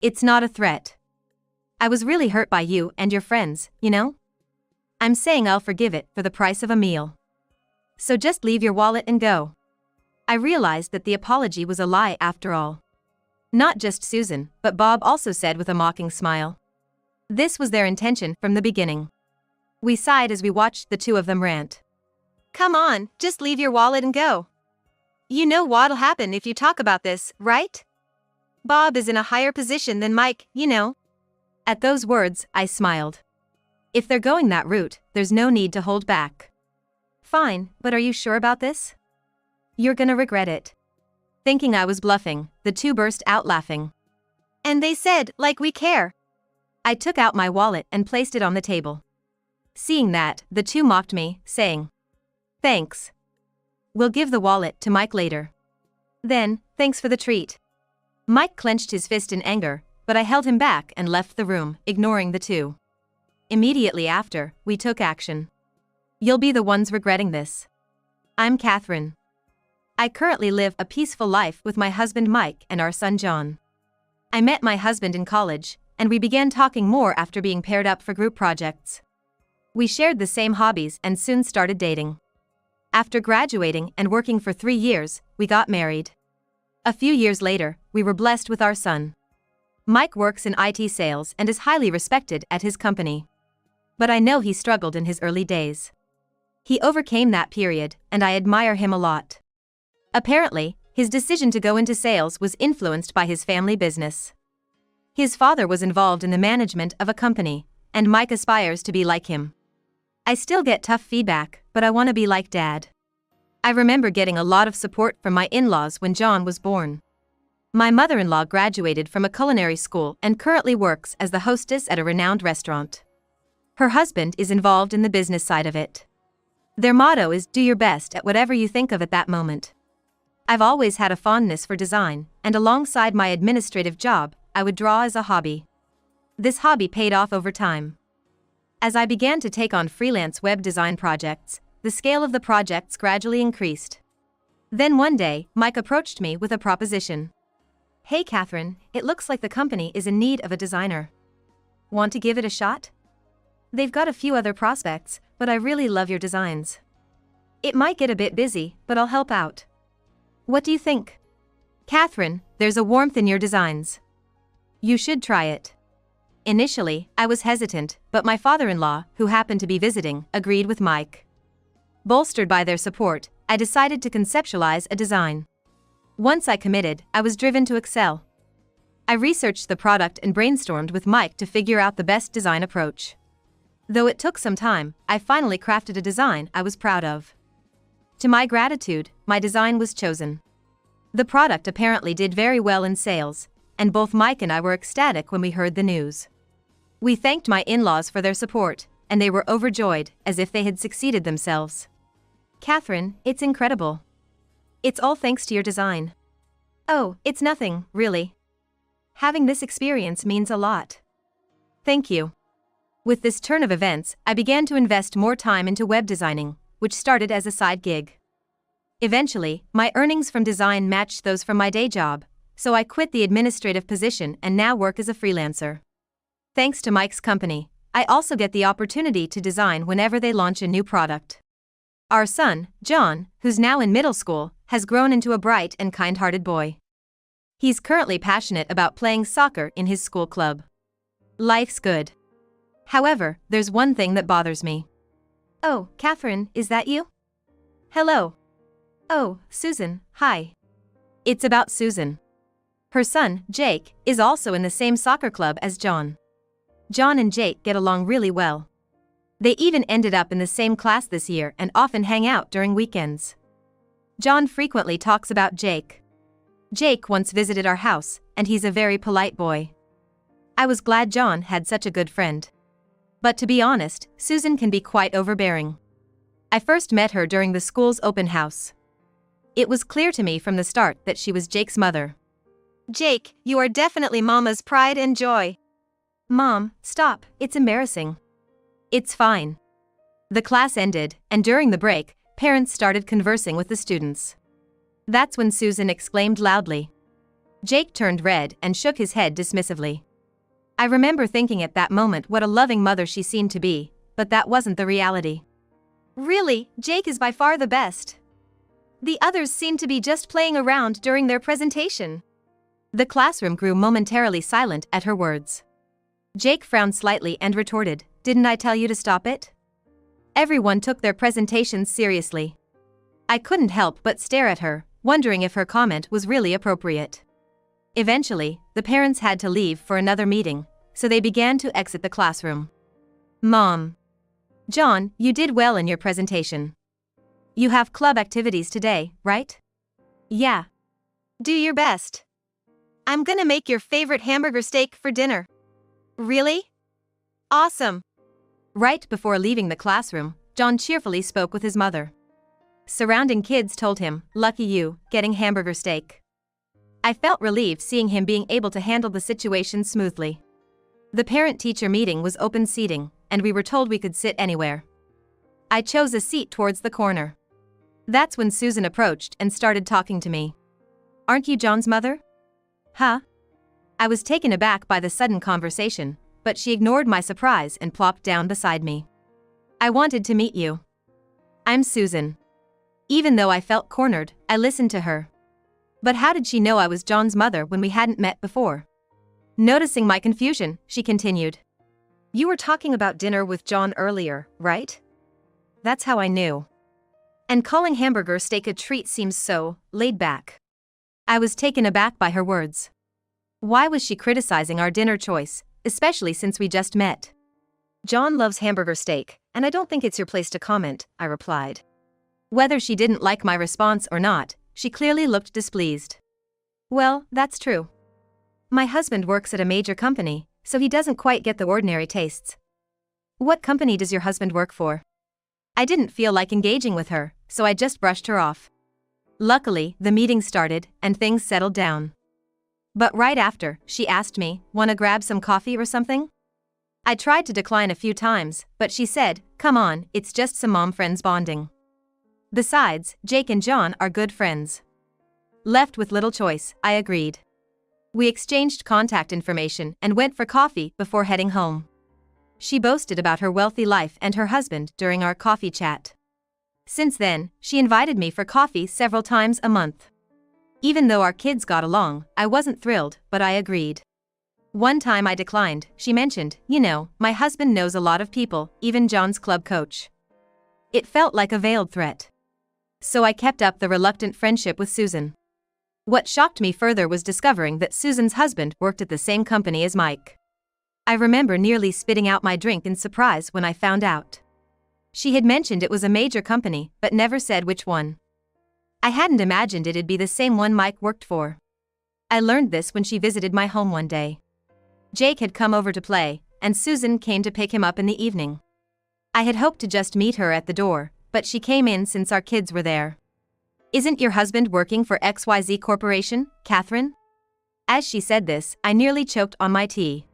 It's not a threat. I was really hurt by you and your friends, you know? I'm saying I'll forgive it for the price of a meal. So just leave your wallet and go. I realized that the apology was a lie after all. Not just Susan, but Bob also said with a mocking smile. This was their intention from the beginning. We sighed as we watched the two of them rant. Come on, just leave your wallet and go. You know what'll happen if you talk about this, right? Bob is in a higher position than Mike, you know. At those words, I smiled. If they're going that route, there's no need to hold back. Fine, but are you sure about this? You're gonna regret it. Thinking I was bluffing, the two burst out laughing. And they said, like we care. I took out my wallet and placed it on the table. Seeing that, the two mocked me, saying, Thanks. We'll give the wallet to Mike later. Then, thanks for the treat. Mike clenched his fist in anger, but I held him back and left the room, ignoring the two. Immediately after, we took action. You'll be the ones regretting this. I'm Catherine. I currently live a peaceful life with my husband Mike and our son John. I met my husband in college, and we began talking more after being paired up for group projects. We shared the same hobbies and soon started dating. After graduating and working for 3 years, we got married. A few years later, we were blessed with our son. Mike works in IT sales and is highly respected at his company. But I know he struggled in his early days. He overcame that period, and I admire him a lot. Apparently, his decision to go into sales was influenced by his family business. His father was involved in the management of a company, and Mike aspires to be like him. I still get tough feedback, but I want to be like Dad. I remember getting a lot of support from my in-laws when John was born. My mother-in-law graduated from a culinary school and currently works as the hostess at a renowned restaurant. Her husband is involved in the business side of it. Their motto is, do your best at whatever you think of at that moment. I've always had a fondness for design, and alongside my administrative job, I would draw as a hobby. This hobby paid off over time. As I began to take on freelance web design projects, the scale of the projects gradually increased. Then one day, Mike approached me with a proposition. Hey Catherine, it looks like the company is in need of a designer. Want to give it a shot? They've got a few other prospects, but I really love your designs. It might get a bit busy, but I'll help out. What do you think? Catherine, there's a warmth in your designs. You should try it. Initially, I was hesitant, but my father-in-law, who happened to be visiting, agreed with Mike. Bolstered by their support, I decided to conceptualize a design. Once I committed, I was driven to excel. I researched the product and brainstormed with Mike to figure out the best design approach. Though it took some time, I finally crafted a design I was proud of. To my gratitude, my design was chosen. The product apparently did very well in sales, and both Mike and I were ecstatic when we heard the news. We thanked my in-laws for their support, and they were overjoyed, as if they had succeeded themselves. Catherine, it's incredible. It's all thanks to your design. Oh, it's nothing, really. Having this experience means a lot. Thank you. With this turn of events, I began to invest more time into web designing, which started as a side gig. Eventually, my earnings from design matched those from my day job, so I quit the administrative position and now work as a freelancer. Thanks to Mike's company, I also get the opportunity to design whenever they launch a new product. Our son, John, who's now in middle school, has grown into a bright and kind-hearted boy. He's currently passionate about playing soccer in his school club. Life's good. However, there's one thing that bothers me. Oh, Catherine, is that you? Hello. Oh, Susan, hi. It's about Susan. Her son, Jake, is also in the same soccer club as John. John and Jake get along really well. They even ended up in the same class this year and often hang out during weekends. John frequently talks about Jake. Jake once visited our house, and he's a very polite boy. I was glad John had such a good friend. But to be honest, Susan can be quite overbearing. I first met her during the school's open house. It was clear to me from the start that she was Jake's mother. Jake, you are definitely Mama's pride and joy. Mom, stop, it's embarrassing. It's fine. The class ended, and during the break, parents started conversing with the students. That's when Susan exclaimed loudly. Jake turned red and shook his head dismissively. I remember thinking at that moment what a loving mother she seemed to be, but that wasn't the reality. Really, Jake is by far the best. The others seemed to be just playing around during their presentation. The classroom grew momentarily silent at her words. Jake frowned slightly and retorted, "Didn't I tell you to stop it?" Everyone took their presentations seriously. I couldn't help but stare at her, wondering if her comment was really appropriate. Eventually, the parents had to leave for another meeting, so they began to exit the classroom. Mom. John, you did well in your presentation. You have club activities today, right? Yeah. Do your best. I'm gonna make your favorite hamburger steak for dinner. Really? Awesome. Right before leaving the classroom, John cheerfully spoke with his mother. Surrounding kids told him, "Lucky you, getting hamburger steak." I felt relieved seeing him being able to handle the situation smoothly. The parent-teacher meeting was open seating, and we were told we could sit anywhere. I chose a seat towards the corner. That's when Susan approached and started talking to me. "Aren't you John's mother?" "Huh?" I was taken aback by the sudden conversation, but she ignored my surprise and plopped down beside me. "I wanted to meet you. I'm Susan." Even though I felt cornered, I listened to her. But how did she know I was John's mother when we hadn't met before? Noticing my confusion, she continued. "You were talking about dinner with John earlier, right?" That's how I knew. And calling hamburger steak a treat seems so laid back. I was taken aback by her words. Why was she criticizing our dinner choice, especially since we just met? "John loves hamburger steak, and I don't think it's your place to comment," I replied. Whether she didn't like my response or not, she clearly looked displeased. "Well, that's true. My husband works at a major company, so he doesn't quite get the ordinary tastes." "What company does your husband work for?" I didn't feel like engaging with her, so I just brushed her off. Luckily, the meeting started, and things settled down. But right after, she asked me, "Wanna grab some coffee or something?" I tried to decline a few times, but she said, "Come on, it's just some mom friends bonding. Besides, Jake and John are good friends." Left with little choice, I agreed. We exchanged contact information and went for coffee before heading home. She boasted about her wealthy life and her husband during our coffee chat. Since then, she invited me for coffee several times a month. Even though our kids got along, I wasn't thrilled, but I agreed. One time I declined. She mentioned, "You know, my husband knows a lot of people, even John's club coach." It felt like a veiled threat. So I kept up the reluctant friendship with Susan. What shocked me further was discovering that Susan's husband worked at the same company as Mike. I remember nearly spitting out my drink in surprise when I found out. She had mentioned it was a major company, but never said which one. I hadn't imagined it'd be the same one Mike worked for. I learned this when she visited my home one day. Jake had come over to play, and Susan came to pick him up in the evening. I had hoped to just meet her at the door, but she came in since our kids were there. "Isn't your husband working for XYZ Corporation, Catherine?" As she said this, I nearly choked on my tea.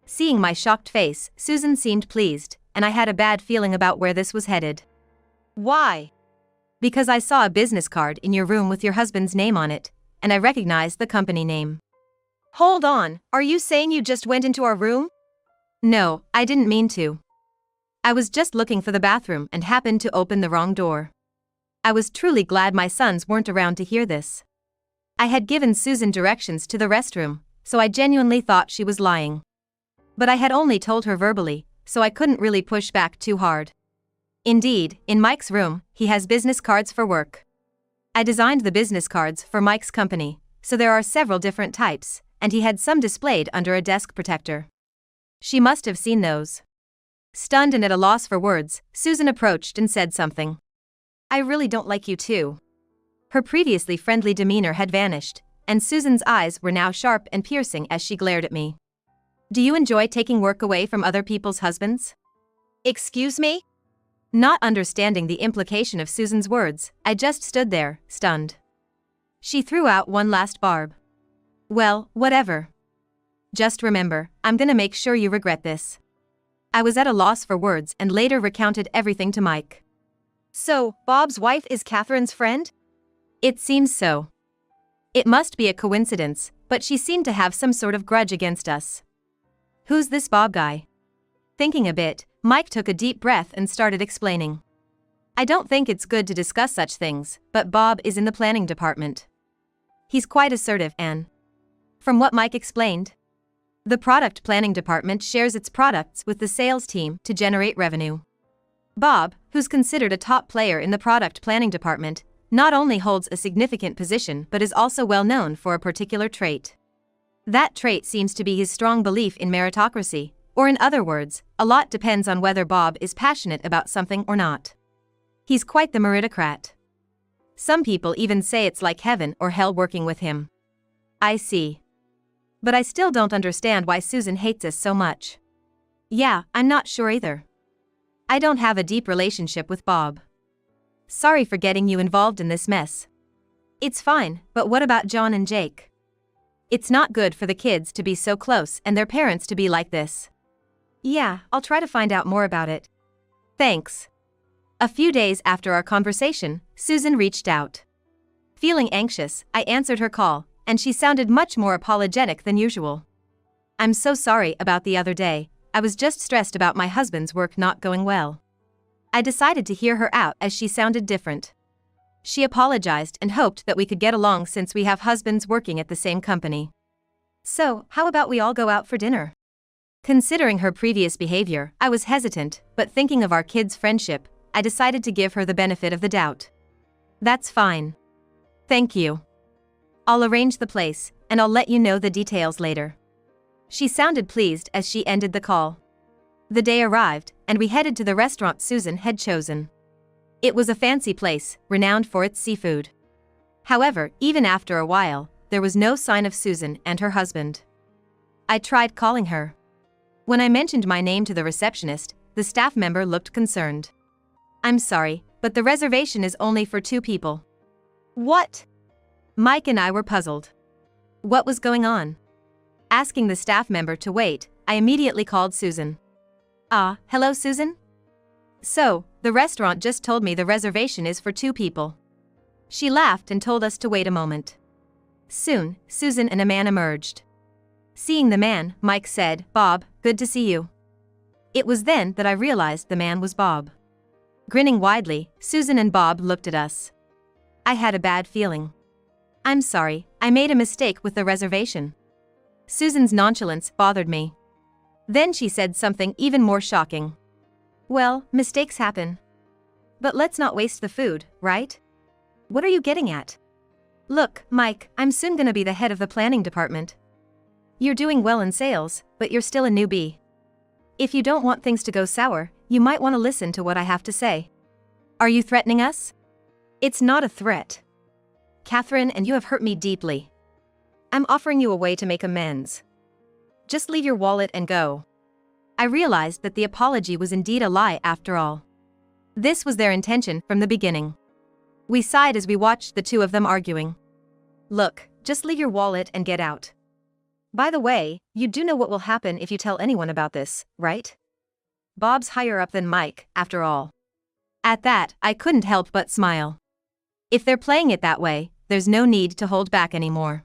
Seeing my shocked face, Susan seemed pleased, and I had a bad feeling about where this was headed. "Why?" "Because I saw a business card in your room with your husband's name on it, and I recognized the company name." "Hold on, are you saying you just went into our room?" "No, I didn't mean to. I was just looking for the bathroom and happened to open the wrong door." I was truly glad my sons weren't around to hear this. I had given Susan directions to the restroom, so I genuinely thought she was lying. But I had only told her verbally, so I couldn't really push back too hard. Indeed, in Mike's room, he has business cards for work. I designed the business cards for Mike's company, so there are several different types, and he had some displayed under a desk protector. She must have seen those. Stunned and at a loss for words, Susan approached and said something. "I really don't like you too." Her previously friendly demeanor had vanished, and Susan's eyes were now sharp and piercing as she glared at me. "Do you enjoy taking work away from other people's husbands?" "Excuse me?" Not understanding the implication of Susan's words, I just stood there, stunned. She threw out one last barb. "Well, whatever. Just remember, I'm gonna make sure you regret this." I was at a loss for words and later recounted everything to Mike. "So, Bob's wife is Catherine's friend?" "It seems so. It must be a coincidence, but she seemed to have some sort of grudge against us. Who's this Bob guy? Thinking a bit, Mike took a deep breath and started explaining. I don't think it's good to discuss such things, but Bob is in the planning department. He's quite assertive and, from what Mike explained, the product planning department shares its products with the sales team to generate revenue. Bob, who's considered a top player in the product planning department, not only holds a significant position but is also well known for a particular trait. That trait seems to be his strong belief in meritocracy, or in other words, a lot depends on whether Bob is passionate about something or not. He's quite the meritocrat. Some people even say it's like heaven or hell working with him. I see. But I still don't understand why Susan hates us so much. Yeah, I'm not sure either. I don't have a deep relationship with Bob. Sorry for getting you involved in this mess. It's fine, but what about John and Jake? It's not good for the kids to be so close and their parents to be like this. Yeah, I'll try to find out more about it. Thanks. A few days after our conversation, Susan reached out. Feeling anxious, I answered her call, and she sounded much more apologetic than usual. I'm so sorry about the other day, I was just stressed about my husband's work not going well. I decided to hear her out as she sounded different. She apologized and hoped that we could get along since we have husbands working at the same company. So, how about we all go out for dinner? Considering her previous behavior, I was hesitant, but thinking of our kids' friendship, I decided to give her the benefit of the doubt. That's fine. Thank you. I'll arrange the place, and I'll let you know the details later. She sounded pleased as she ended the call. The day arrived, and we headed to the restaurant Susan had chosen. It was a fancy place, renowned for its seafood. However, even after a while, there was no sign of Susan and her husband. I tried calling her. When I mentioned my name to the receptionist, the staff member looked concerned. I'm sorry, but the reservation is only for 2 people. What? Mike and I were puzzled. What was going on? Asking the staff member to wait, I immediately called Susan. Hello Susan? So, the restaurant just told me the reservation is for 2 people. She laughed and told us to wait a moment. Soon, Susan and a man emerged. Seeing the man, Mike said, Bob, good to see you. It was then that I realized the man was Bob. Grinning widely, Susan and Bob looked at us. I had a bad feeling. I'm sorry, I made a mistake with the reservation. Susan's nonchalance bothered me. Then she said something even more shocking. Well, mistakes happen. But let's not waste the food, right? What are you getting at? Look, Mike, I'm soon gonna be the head of the planning department. You're doing well in sales, but you're still a newbie. If you don't want things to go sour, you might want to listen to what I have to say. Are you threatening us? It's not a threat. Catherine, and you have hurt me deeply. I'm offering you a way to make amends. Just leave your wallet and go. I realized that the apology was indeed a lie after all. This was their intention from the beginning. We sighed as we watched the 2 of them arguing. Look, just leave your wallet and get out. By the way, you do know what will happen if you tell anyone about this, right? Bob's higher up than Mike, after all. At that, I couldn't help but smile. If they're playing it that way, there's no need to hold back anymore.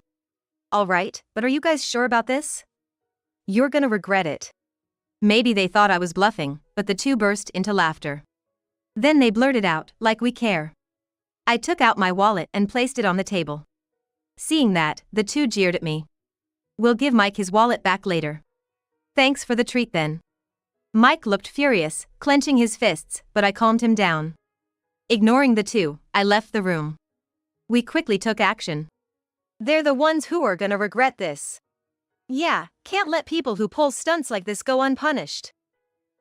All right, but are you guys sure about this? You're gonna regret it. Maybe they thought I was bluffing, but the 2 burst into laughter. Then they blurted out, like we care. I took out my wallet and placed it on the table. Seeing that, the 2 jeered at me. We'll give Mike his wallet back later. Thanks for the treat then. Mike looked furious, clenching his fists, but I calmed him down. Ignoring the 2, I left the room. We quickly took action. They're the ones who are gonna regret this. Yeah, can't let people who pull stunts like this go unpunished.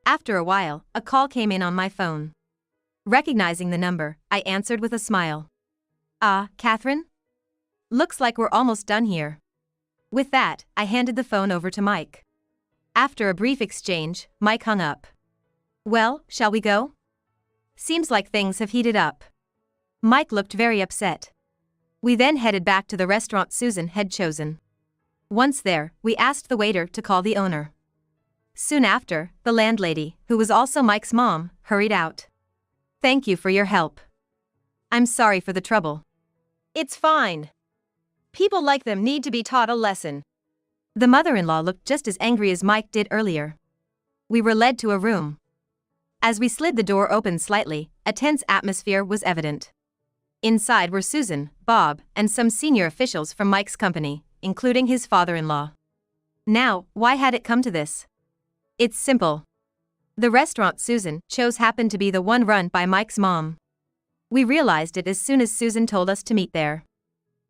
After a while, a call came in on my phone. Recognizing the number, I answered with a smile. Catherine? Looks like we're almost done here. With that, I handed the phone over to Mike. After a brief exchange, Mike hung up. Well, shall we go? Seems like things have heated up. Mike looked very upset. We then headed back to the restaurant Susan had chosen. Once there, we asked the waiter to call the owner. Soon after, the landlady, who was also Mike's mom, hurried out. Thank you for your help. I'm sorry for the trouble. It's fine. People like them need to be taught a lesson. The mother-in-law looked just as angry as Mike did earlier. We were led to a room. As we slid the door open slightly, a tense atmosphere was evident. Inside were Susan, Bob, and some senior officials from Mike's company, including his father-in-law. Now, why had it come to this? It's simple. The restaurant Susan chose happened to be the one run by Mike's mom. We realized it as soon as Susan told us to meet there.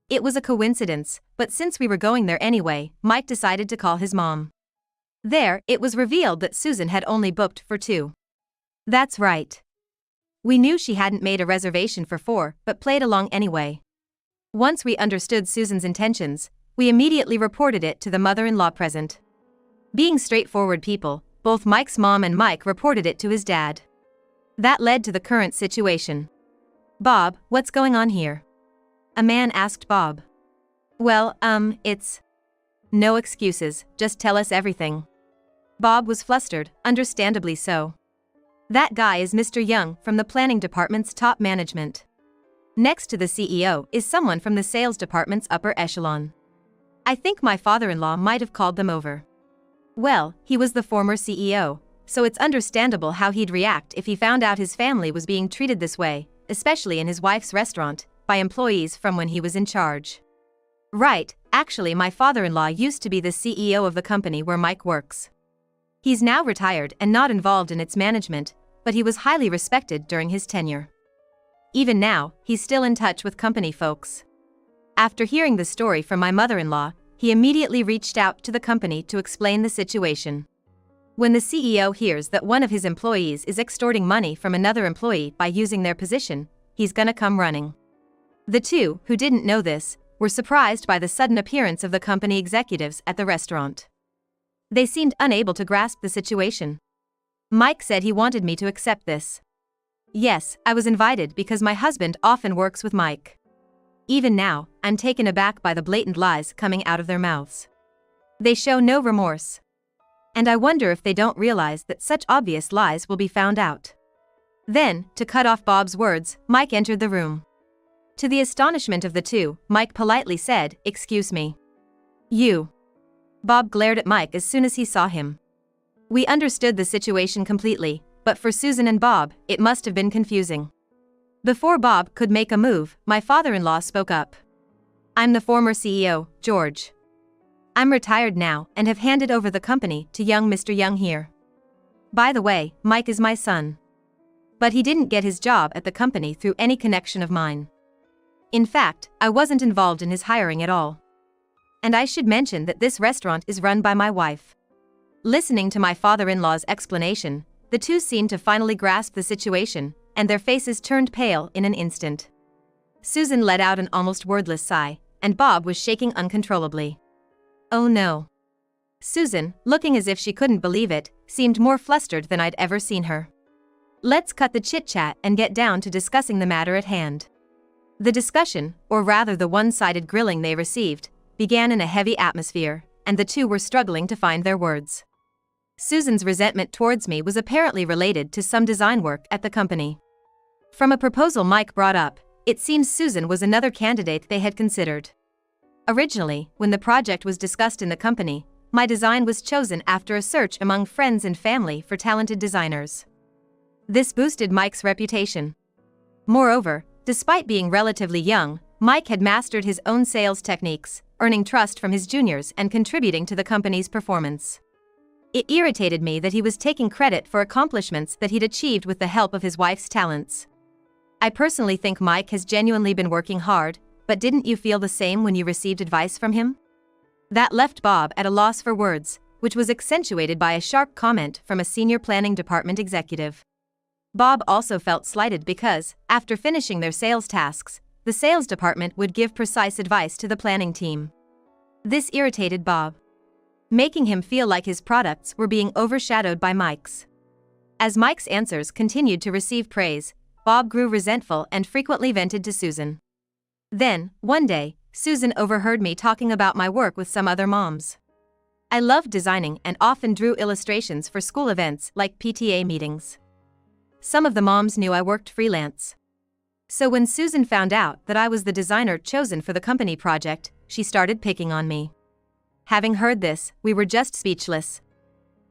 It was a coincidence, but since we were going there anyway, Mike decided to call his mom. There, it was revealed that Susan had only booked for 2. That's right. We knew she hadn't made a reservation for 4, but played along anyway. Once we understood Susan's intentions, we immediately reported it to the mother-in-law present. Being straightforward people, both Mike's mom and Mike reported it to his dad. That led to the current situation. Bob, what's going on here? A man asked Bob. Well, it's... No excuses, just tell us everything. Bob was flustered, understandably so. That guy is Mr. Young from the planning department's top management. Next to the CEO is someone from the sales department's upper echelon. I think my father-in-law might have called them over. Well, he was the former CEO, so it's understandable how he'd react if he found out his family was being treated this way, especially in his wife's restaurant, by employees from when he was in charge. Right, actually my father-in-law used to be the CEO of the company where Mike works. He's now retired and not involved in its management, but he was highly respected during his tenure. Even now, he's still in touch with company folks. After hearing the story from my mother-in-law, he immediately reached out to the company to explain the situation. When the CEO hears that one of his employees is extorting money from another employee by using their position, he's gonna come running. The 2, who didn't know this, were surprised by the sudden appearance of the company executives at the restaurant. They seemed unable to grasp the situation. Mike said he wanted me to accept this. Yes, I was invited because my husband often works with Mike. Even now, I'm taken aback by the blatant lies coming out of their mouths. They show no remorse. And I wonder if they don't realize that such obvious lies will be found out. Then, to cut off Bob's words, Mike entered the room. To the astonishment of the 2, Mike politely said, "Excuse me." "You." Bob glared at Mike as soon as he saw him. We understood the situation completely, but for Susan and Bob, it must have been confusing. Before Bob could make a move, my father-in-law spoke up. "I'm the former CEO, George. I'm retired now and have handed over the company to young Mr. Young here. By the way, Mike is my son. But he didn't get his job at the company through any connection of mine. In fact, I wasn't involved in his hiring at all. And I should mention that this restaurant is run by my wife." Listening to my father-in-law's explanation, the 2 seemed to finally grasp the situation, and their faces turned pale in an instant. Susan let out an almost wordless sigh, and Bob was shaking uncontrollably. Oh no. Susan, looking as if she couldn't believe it, seemed more flustered than I'd ever seen her. Let's cut the chit-chat and get down to discussing the matter at hand. The discussion, or rather the one-sided grilling they received, began in a heavy atmosphere, and the 2 were struggling to find their words. Susan's resentment towards me was apparently related to some design work at the company. From a proposal Mike brought up, it seems Susan was another candidate they had considered. Originally, when the project was discussed in the company, my design was chosen after a search among friends and family for talented designers. This boosted Mike's reputation. Moreover, despite being relatively young, Mike had mastered his own sales techniques, earning trust from his juniors and contributing to the company's performance. It irritated me that he was taking credit for accomplishments that he'd achieved with the help of his wife's talents. I personally think Mike has genuinely been working hard, but didn't you feel the same when you received advice from him? That left Bob at a loss for words, which was accentuated by a sharp comment from a senior planning department executive. Bob also felt slighted because, after finishing their sales tasks, the sales department would give precise advice to the planning team. This irritated Bob, making him feel like his products were being overshadowed by Mike's. As Mike's answers continued to receive praise, Bob grew resentful and frequently vented to Susan. Then, one day, Susan overheard me talking about my work with some other moms. I loved designing and often drew illustrations for school events like PTA meetings. Some of the moms knew I worked freelance. So when Susan found out that I was the designer chosen for the company project, she started picking on me. Having heard this, we were just speechless.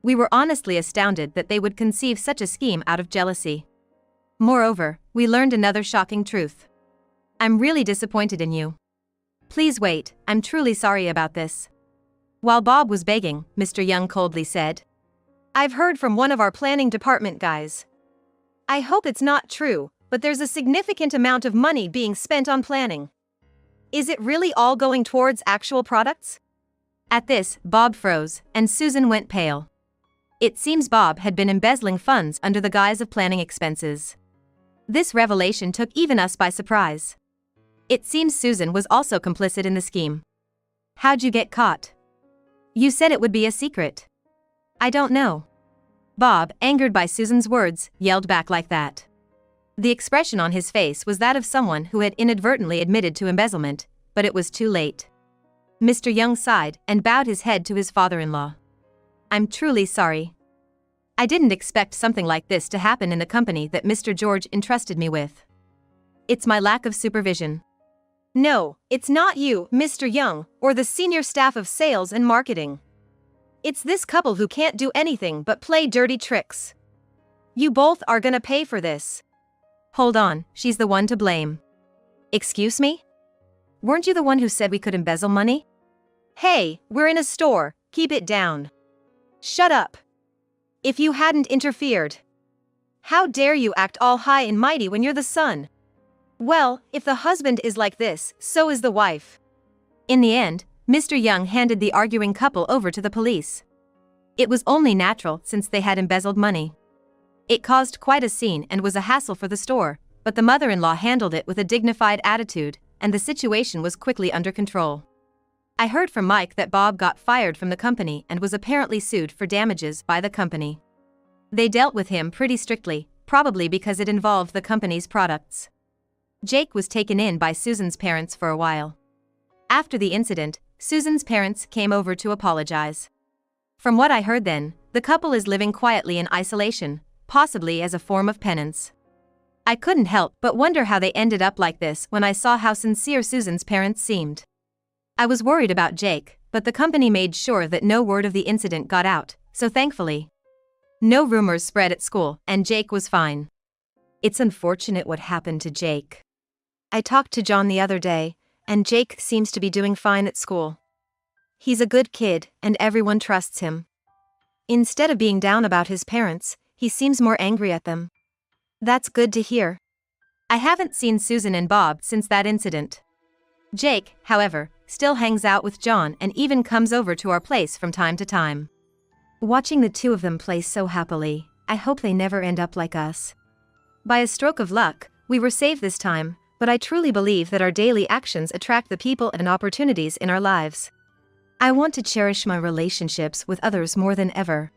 We were honestly astounded that they would conceive such a scheme out of jealousy. Moreover, we learned another shocking truth. I'm really disappointed in you. Please wait, I'm truly sorry about this. While Bob was begging, Mr. Young coldly said, I've heard from one of our planning department guys. I hope it's not true, but there's a significant amount of money being spent on planning. Is it really all going towards actual products? At this, Bob froze, and Susan went pale. It seems Bob had been embezzling funds under the guise of planning expenses. This revelation took even us by surprise. It seems Susan was also complicit in the scheme. How'd you get caught? You said it would be a secret. I don't know. Bob, angered by Susan's words, yelled back like that. The expression on his face was that of someone who had inadvertently admitted to embezzlement, but it was too late. Mr. Young sighed and bowed his head to his father-in-law. I'm truly sorry. I didn't expect something like this to happen in the company that Mr. George entrusted me with. It's my lack of supervision. No, it's not you, Mr. Young, or the senior staff of sales and marketing. It's this couple who can't do anything but play dirty tricks. You both are gonna pay for this. Hold on, she's the one to blame. Excuse me? Weren't you the one who said we could embezzle money? Hey, we're in a store, keep it down. Shut up. If you hadn't interfered. How dare you act all high and mighty when you're the son? Well, if the husband is like this, so is the wife. In the end, Mr. Young handed the arguing couple over to the police. It was only natural since they had embezzled money. It caused quite a scene and was a hassle for the store, but the mother-in-law handled it with a dignified attitude, and the situation was quickly under control. I heard from Mike that Bob got fired from the company and was apparently sued for damages by the company. They dealt with him pretty strictly, probably because it involved the company's products. Jake was taken in by Susan's parents for a while. After the incident, Susan's parents came over to apologize. From what I heard then, the couple is living quietly in isolation, possibly as a form of penance. I couldn't help but wonder how they ended up like this when I saw how sincere Susan's parents seemed. I was worried about Jake, but the company made sure that no word of the incident got out, so thankfully, no rumors spread at school, and Jake was fine. It's unfortunate what happened to Jake. I talked to John the other day, and Jake seems to be doing fine at school. He's a good kid, and everyone trusts him. Instead of being down about his parents, he seems more angry at them. That's good to hear. I haven't seen Susan and Bob since that incident. Jake, however, still hangs out with John and even comes over to our place from time to time. Watching the two of them play so happily, I hope they never end up like us. By a stroke of luck, we were saved this time, but I truly believe that our daily actions attract the people and opportunities in our lives. I want to cherish my relationships with others more than ever.